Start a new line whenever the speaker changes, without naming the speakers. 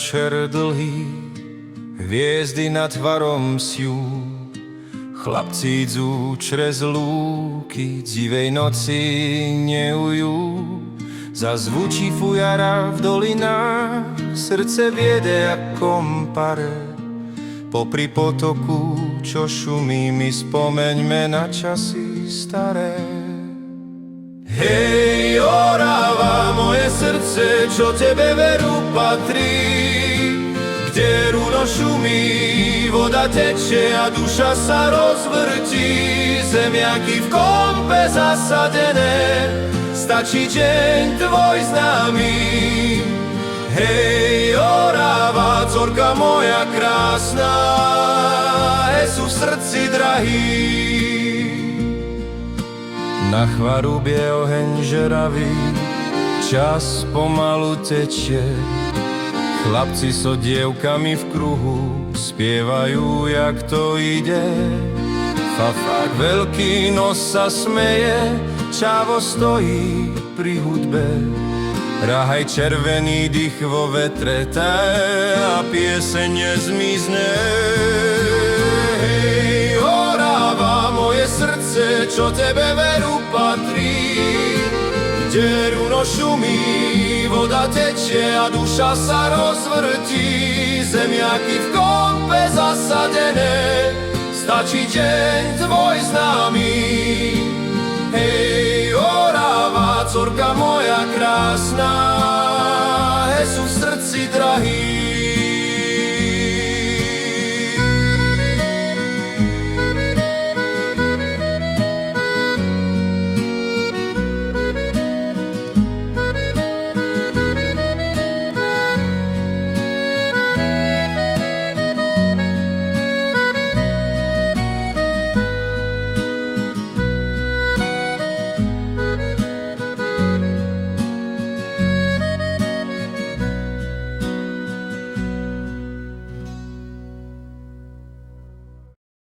večer dlhý, hviezdy nad tvarom sjú. Chlapci idú črez lúky, divej noci neujú. Zazvučí fujara v dolinách, srdce biede jak kompare. Popri potoku, čo šumí, my spomeňme na časy staré. Hej, Orava, moje srdce, čo tebe veru patrí, kde runo šumí, voda teče a duša sa rozvrtí. Zemiaky v kompe zasadené, stačí deň tvoj známy. Hej, Orava, dcerka moja krásna, Jesu v srdci drahý. Na chvarubie oheň žeravý, čas pomalu tečie. Chlapci so dievkami v kruhu spievajú, jak to ide. Fafák veľký nos sa smeje, čávo stojí pri hudbe. Rahaj červený dých vo vetre a pieseň nezmizne. Hej, Orava, moje srdce, čo tebe veru patrí, kde runo šumí, voda teče a duša sa rozvrtí. Zemiaky v kompe zasadené, stačí deň tvoj známy.